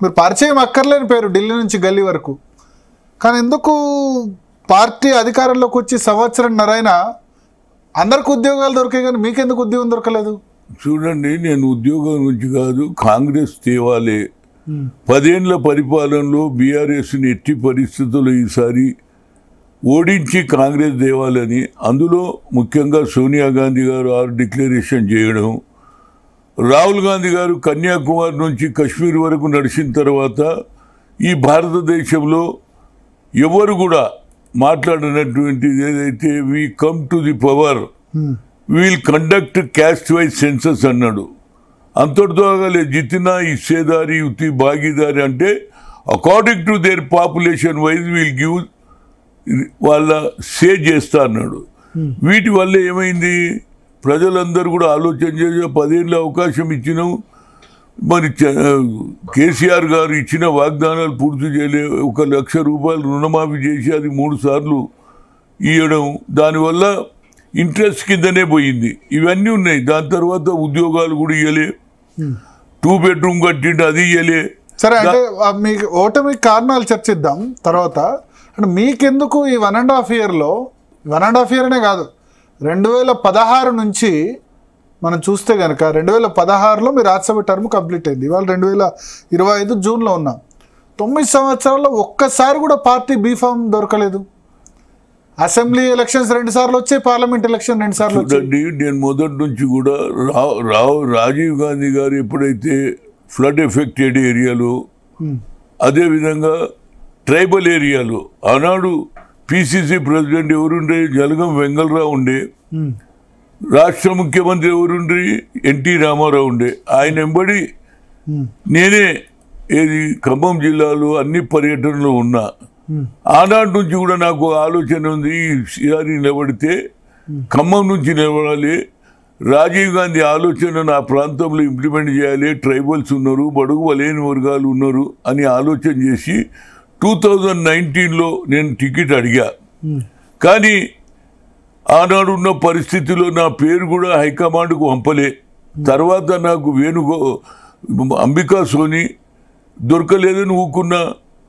మీరు పరిచయం అక్కర్లేని పేరు ఢిల్లీ నుంచి గల్లీ వరకు. కానీ ఎందుకు పార్టీ అధికారంలోకి వచ్చి సంవత్సరంన్నరైనా అందరికి ఉద్యోగాలు దొరికాయి కానీ మీకెందుకు ఉద్యోగం దొరకలేదు? చూడండి, నేను ఉద్యోగం నుంచి కాదు, కాంగ్రెస్ తేవాలే. 10 ఏళ్ల పరిపాలనలో బీఆర్ఎస్ని ఎట్టి పరిస్థితుల్లో ఈసారి ఓడించి కాంగ్రెస్ తేవాలని, అందులో ముఖ్యంగా సోనియా గాంధీ గారు డిక్లరేషన్ చేయడం, రాహుల్ గాంధీ గారు కన్యాకుమారి నుంచి కశ్మీర్ వరకు నడిచిన తర్వాత ఈ భారతదేశంలో ఎవరు కూడా మాట్లాడినటువంటిది ఏదైతే we come to the power wheel conduct caste wise census అన్నాడు. అంతటితో జితినా హిస్సేదారి యుతి భాగీదారి అంటే according to their population wise we'll give వాళ్ళ సే చేస్తా అన్నాడు. వీటి వల్ల ఏమైంది, ప్రజలందరూ కూడా ఆలోచన చేసి 10 ఏళ్ళ అవకాశం ఇచ్చినాం, మరి కేసీఆర్ గారు ఇచ్చిన వాగ్దానాలు పూర్తి చేయలే. 1 లక్ష రూపాయలు రుణమాఫీ చేసి అది 3 సార్లు ఇవ్వడం, దానివల్ల ఇంట్రెస్ట్ కిందనే పోయింది. ఇవన్నీ ఉన్నాయి. దాని తర్వాత ఉద్యోగాలు కూడా ఇవ్వలే, 2 బెడ్రూమ్ కట్టిండు, అది ఇవ్వలే. సరే, అంటే మీకు ఓటమి కారణాలు చర్చిద్దాం తర్వాత. అంటే మీకెందుకు ఈ 1.5 ఇయర్లో, 1.5 ఇయర్ అనే కాదు, 2016 నుంచి మనం చూస్తే కనుక 2016లో మీ రాజ్యసభ టర్మ్ కంప్లీట్ అయింది. ఇవాళ 2025 జూన్లో ఉన్నాం. 9 సంవత్సరాల్లో ఒక్కసారి కూడా పార్టీ బీఫామ్ దొరకలేదు. అసెంబ్లీ ఎలక్షన్స్ 2 సార్లు వచ్చాయి, పార్లమెంట్ ఎలక్షన్ 2 సార్లు వచ్చాయి. నేను మొదటి నుంచి కూడా రాజీవ్ గాంధీ గారు ఎప్పుడైతే ఫ్లడ్ ఎఫెక్టెడ్ ఏరియాలో, అదేవిధంగా ట్రైబల్ ఏరియాలో, ఆనాడు పిసిసి ప్రెసిడెంట్ ఎవరుండే, జలగం వెంగళరావు ఉండే, రాష్ట్ర ముఖ్యమంత్రి ఎవరుండే, ఎన్టీ రామారావు ఉండే. ఆయన వెంబడి నేనే ఖమ్మం జిల్లాలో అన్ని పర్యటనలో ఉన్నా. ఆనాటి నుంచి కూడా నాకు ఆలోచన ఉంది, ఈసారి నిలబడితే ఖమ్మం నుంచి నిలబడాలి, రాజీవ్ గాంధీ ఆలోచన నా ప్రాంతంలో ఇంప్లిమెంట్ చేయాలి, ట్రైబల్స్ ఉన్నారు, బడుగు బలైన వర్గాలు ఉన్నారు అని ఆలోచన చేసి 2019లో నేను టికెట్ అడిగా. కానీ ఆనాడు ఉన్న పరిస్థితిలో నా పేరు కూడా హైకమాండ్కు పంపలే. తర్వాత నాకు అంబికా సోని దొరకలేదని ఊకున్న.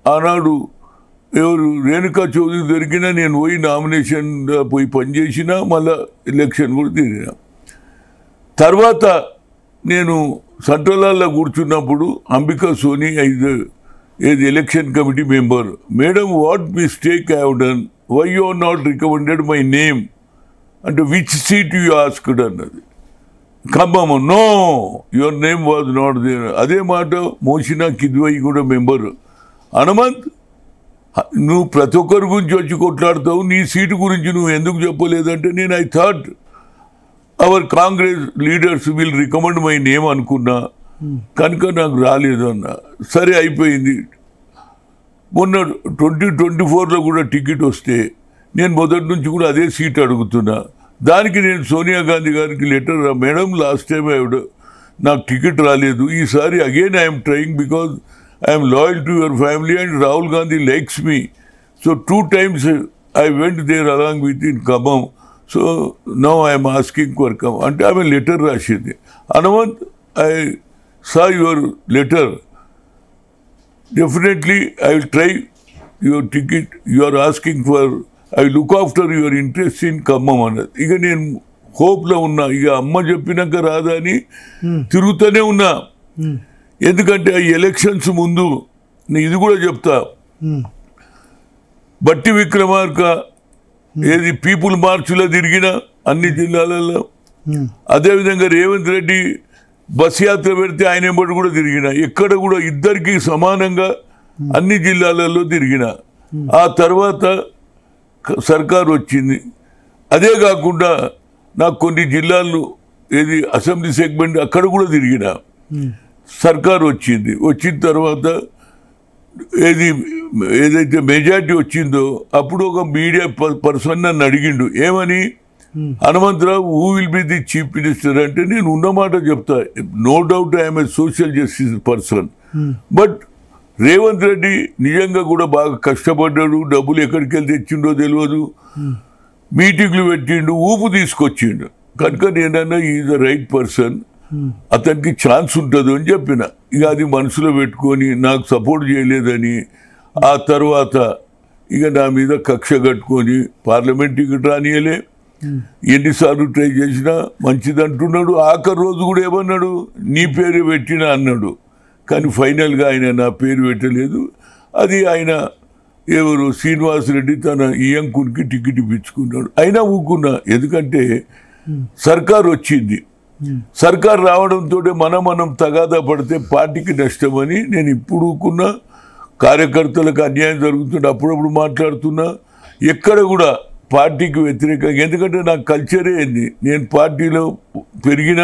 ఆనాడు ఎవరు రేణుకా చౌదరి దొరికినా నేను పోయి నామినేషన్ పోయి పనిచేసిన, మళ్ళా ఎలక్షన్ కూడా తిరిగిన. తర్వాత నేను సెంట్రల్లో కూర్చున్నప్పుడు అంబికా సోని ఏది election committee member, madam what mistake I have done, why you are not recommended my name అంటే విచ్ సీట్ యూ ఆస్క్డ్ అన్నది. Khammam, no your name was not there. అదే మాట మోషినా కిద్వాయి కూడా మెంబర్. హనుమంత్, నువ్వు ప్రతి ఒక్కరి గురించి వచ్చి కొట్లాడతావు, నీ సీటు గురించి నువ్వు ఎందుకు చెప్పలేదంటే, నేను I thought our Congress leaders will recommend my name అనుకున్నా, కనుక నాకు రాలేదు అన్న. సరే అయిపోయింది. మొన్న 2024లో కూడా టికెట్ వస్తే నేను మొదటి నుంచి కూడా అదే సీట్ అడుగుతున్నా. దానికి నేను సోనియా గాంధీ గారికి లెటర్, మేడం లాస్ట్ టైం నాకు టికెట్ రాలేదు, ఈసారి again I'm trying because I'm loyal to your family and Rahul Gandhi likes me. So 2 times I went there along with in Khammam. So now I'm asking for Khammam అంటే ఆమె letter రాసింది. Hanumanth, I saw your letter, definitely I will try your ticket, you are asking for, I will look after your interest in Khammam అన్నది. ఇక నేను హోప్లో ఉన్నా, ఇక అమ్మ చెప్పినాక రాదా అని తిరుగుతూనే ఉన్నా. ఎందుకంటే ఆ ఎలక్షన్స్ ముందు నేను ఇది కూడా చెప్తా, బట్టి విక్రమార్క ఏది పీపుల్ మార్చ్లో తిరిగిన అన్ని జిల్లాలలో, అదేవిధంగా రేవంత్ రెడ్డి బస్ యాత్ర పెడితే ఆయన ఎంబడి కూడా తిరిగిన, ఎక్కడ కూడా ఇద్దరికి సమానంగా అన్ని జిల్లాలలో తిరిగిన. ఆ తర్వాత సర్కారు వచ్చింది. అదే కాకుండా నాకు కొన్ని జిల్లాల్లో ఏది అసెంబ్లీ సెగ్మెంట్ అక్కడ కూడా తిరిగిన. సర్కారు వచ్చింది. వచ్చిన తర్వాత ఏదైతే మెజార్టీ వచ్చిందో అప్పుడు ఒక మీడియా పర్సన్ నన్ను అడిగిండు, ఏమని, Hanumantharao who will be the chief minister అంటే, నేను ఉన్నమాట చెప్తా, no doubt I'm a social justice person, but Revanth Reddy నిజంగా కూడా బాగా కష్టపడ్డాడు, డబ్బులు ఎక్కడికి వెళ్ళి తెచ్చిండో తెలియదు, మీటింగ్లు పెట్టిండు, ఊపు తీసుకొచ్చిండు, కనుక నేనన్నా ఈజ్ ద రైట్ పర్సన్ అతనికి ఛాన్స్ ఉంటుంది అని చెప్పిన. ఇక అది మనసులో పెట్టుకొని నాకు సపోర్ట్ చేయలేదని ఆ తర్వాత ఇక నా మీద కక్ష కట్టుకొని పార్లమెంట్ టికెట్ రానియలే. ఎన్నిసార్లు ట్రై చేసినా మంచిది అంటున్నాడు. ఆఖరి రోజు కూడా ఏమన్నాడు, నీ పేరు పెట్టినా అన్నాడు. కానీ ఫైనల్గా ఆయన నా పేరు పెట్టలేదు. అది ఆయన ఎవరు శ్రీనివాసరెడ్డి తన ఈ అంకునికి టికెట్ ఇప్పించుకున్నాడు. అయినా ఊకున్నా, ఎందుకంటే సర్కార్ వచ్చింది. సర్కార్ రావడంతో మనం తగాదా పడితే పార్టీకి నష్టమని నేను ఇప్పుడు ఊకున్నా. కార్యకర్తలకు అన్యాయం జరుగుతుంటే అప్పుడప్పుడు మాట్లాడుతున్నా. ఎక్కడ కూడా పార్టీకి వ్యతిరేకంగా, ఎందుకంటే నా కల్చరే ఏంది, నేను పార్టీలో పెరిగిన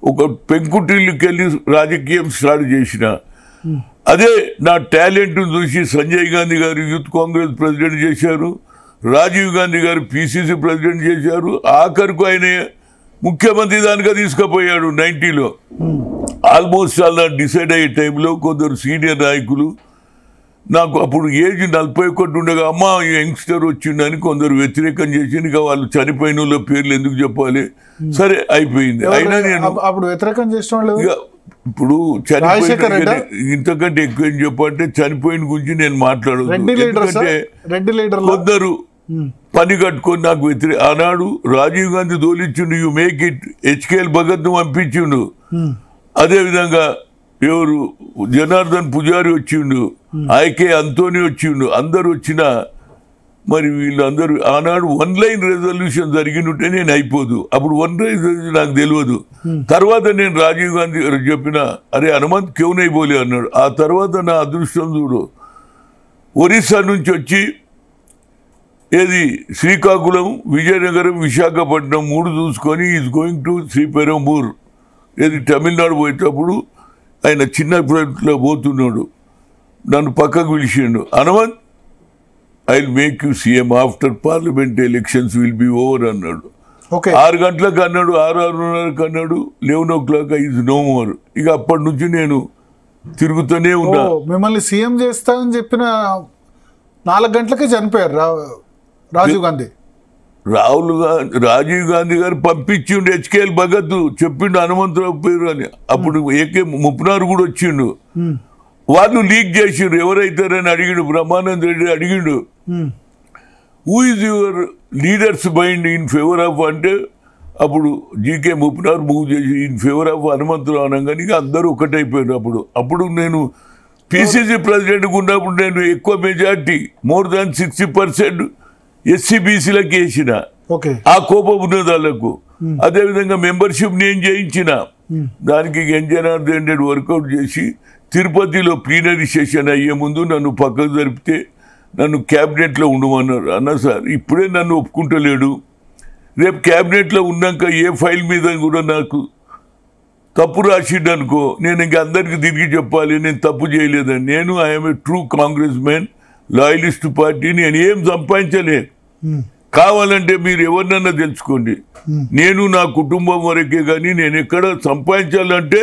ఒక పెంకుటిల్లుకి వెళ్ళి రాజకీయం స్టార్ట్ చేసిన. అదే నా టాలెంట్ను చూసి సంజయ్ గాంధీ గారు యూత్ కాంగ్రెస్ ప్రెసిడెంట్ చేశారు, రాజీవ్ గాంధీ గారు పిసిసి ప్రెసిడెంట్ చేశారు, ఆఖరికి ఆయన ముఖ్యమంత్రి దానిగా తీసుకుపోయాడు 90లో. ఆల్మోస్ట్ అలా డిసైడ్ అయ్యే టైంలో కొందరు సీనియర్ నాయకులు నాకు అప్పుడు ఏజ్ 41 ఉండగా అమ్మ యంగ్స్టర్ వచ్చిండని కొందరు వ్యతిరేకం చేసి ఇక వాళ్ళు చనిపోయిన వాళ్ళ పేర్లు ఎందుకు చెప్పాలి, సరే అయిపోయింది. అయినా నేను అప్పుడు వ్యతిరేకం చేసిన వాళ్ళు ఇప్పుడు చనిపోయిన ఇంతకంటే ఎక్కువ ఏం చెప్పంటే చనిపోయిన గురించి నేను మాట్లాడదు. కొందరు పని కట్టుకొని నాకు వ్యతిరేక. ఆనాడు రాజీవ్ గాంధీ దోలిచ్చిండు, you make it, HKL Bhagat ను పంపించిండు. అదేవిధంగా ఎవరు జనార్దన్ పుజారి వచ్చిండు, ఐకే అంతోని వచ్చిండు. అందరు వచ్చినా మరి వీళ్ళందరూ ఆనాడు 1 లైన్ రెజల్యూషన్ జరిగినట్టే నేను అయిపోదు. అప్పుడు 1 లైన్ రెజల్యూషన్ నాకు తెలియదు. తర్వాత నేను రాజీవ్ గాంధీ గారు చెప్పిన, అరే హనుమంత్ క్యూనై బోలే అన్నాడు. ఆ తర్వాత నా అదృష్టం చూడు, ఒరిస్సా నుంచి వచ్చి ఏది శ్రీకాకుళం, విజయనగరం, విశాఖపట్నం 3 చూసుకొని ఈజ్ గోయింగ్ టు శ్రీపెరంబూర్, ఏది తమిళనాడు పోయేటప్పుడు ఆయన చిన్న ఫ్లైట్లో పోతున్నాడు. నన్ను పక్కకు పిలిచిండు, Hanumanth I will make you CM after parliament elections will be over అన్నాడు. 6 గంటలకు అన్నాడు, 6:30కు అన్నాడు, 11 o'clock ఈజ్ నో మోర్. ఇక అప్పటి నుంచి నేను తిరుగుతూనే ఉన్నా. మిమ్మల్ని సీఎం చేస్తానని చెప్పిన 4 గంటలకే చనిపోయారు రాజీవ్ గాంధీ. రాజీవ్ గాంధీ గారు పంపించిండు హెచ్కేఎల్ భగత్, చెప్పిండు హనుమంతరావు పేరు అని. అప్పుడు ఏకే ముప్నార్ కూడా వచ్చిండు. వాళ్ళు లీక్ చేసిండ్రు, ఎవరైతారని అడిగిండు. బ్రహ్మానంద రెడ్డి అడిగిండు, who is your leaders mind in favour of అంటే అప్పుడు జీకే ముప్నార్ మూవ్ చేసి ఇన్ ఫేవర్ ఆఫ్ హనుమంతరావు అనగానే అందరూ ఒకటైపోయారు. అప్పుడు నేను పిసిసి ప్రెసిడెంట్గా ఉన్నప్పుడు నేను ఎక్కువ మెజార్టీ మోర్ దాన్ 60% ఎస్సీబీసీలకు వేసిన. ఆ కోపం ఉన్నది వాళ్ళకు. అదేవిధంగా మెంబర్షిప్ నేను చేయించిన. దానికి ఎన్జనార్దన్ రెడ్డి వర్కౌట్ చేసి తిరుపతిలో ప్లీనరీ సెషన్ అయ్యే ముందు నన్ను పక్కకు జరిపితే నన్ను క్యాబినెట్లో ఉండమన్నారు. అన్న సార్ ఇప్పుడే నన్ను ఒప్పుకుంటలేడు, రేపు క్యాబినెట్లో ఉన్నాక ఏ ఫైల్ మీద కూడా నాకు తప్పు రాసిండు అనుకో, నేను ఇంక అందరికీ తిరిగి చెప్పాలి నేను తప్పు చేయలేదని. నేను I'm a true Congress man, loyalist party, నేను ఏం సంపాదించలే. కావాలంటే మీరు ఎవరినన్నా తెలుసుకోండి, నేను నా కుటుంబం వరకే కానీ నేను ఎక్కడ సంపాదించాలంటే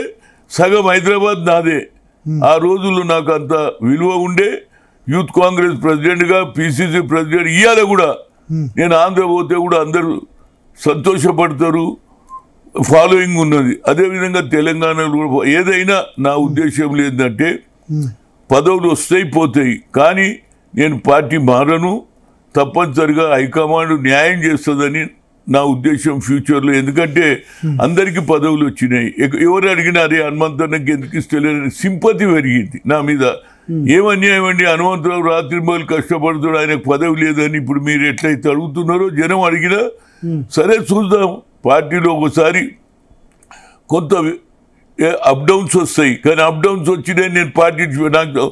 సగం హైదరాబాద్ నాదే. ఆ రోజుల్లో నాకు అంత విలువ ఉండే. యూత్ కాంగ్రెస్ ప్రెసిడెంట్గా, పిసిసి ప్రెసిడెంట్, ఇవాళ కూడా నేను ఆంధ్ర పోతే కూడా అందరూ సంతోషపడతారు, ఫాలోయింగ్ ఉన్నది. అదేవిధంగా తెలంగాణలో కూడా. ఏదైనా నా ఉద్దేశం లేదంటే పదవులు వస్తాయి పోతాయి, కానీ నేను పార్టీ మారను. తప్పనిసరిగా హైకమాండ్ న్యాయం చేస్తుందని నా ఉద్దేశం ఫ్యూచర్లో. ఎందుకంటే అందరికీ పదవులు వచ్చినాయి. ఎవరు అడిగినా అరే హనుమంతన్నకి ఎందుకు ఇస్తలేదని సింపతి పెరిగింది నా మీద. ఏమన్యాయం అండి, హనుమంతరావు రాత్రి మొదలు కష్టపడుతాడు, ఆయనకు పదవి లేదని ఇప్పుడు మీరు ఎట్లయితే అడుగుతున్నారో జనం అడిగినా సరే చూద్దాం. పార్టీలో ఒకసారి కొంత అప్ డౌన్స్ వస్తాయి, కానీ అప్ డౌన్స్ వచ్చినాయి. నేను పార్టీ నాకు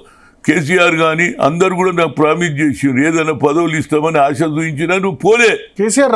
కేసీఆర్ కానీ అందరు కూడా నాకు ప్రామిస్ చేసారు ఏదైనా పదవులు ఇస్తామని ఆశ చూపించినా నువ్వు పోలే. కేసీఆర్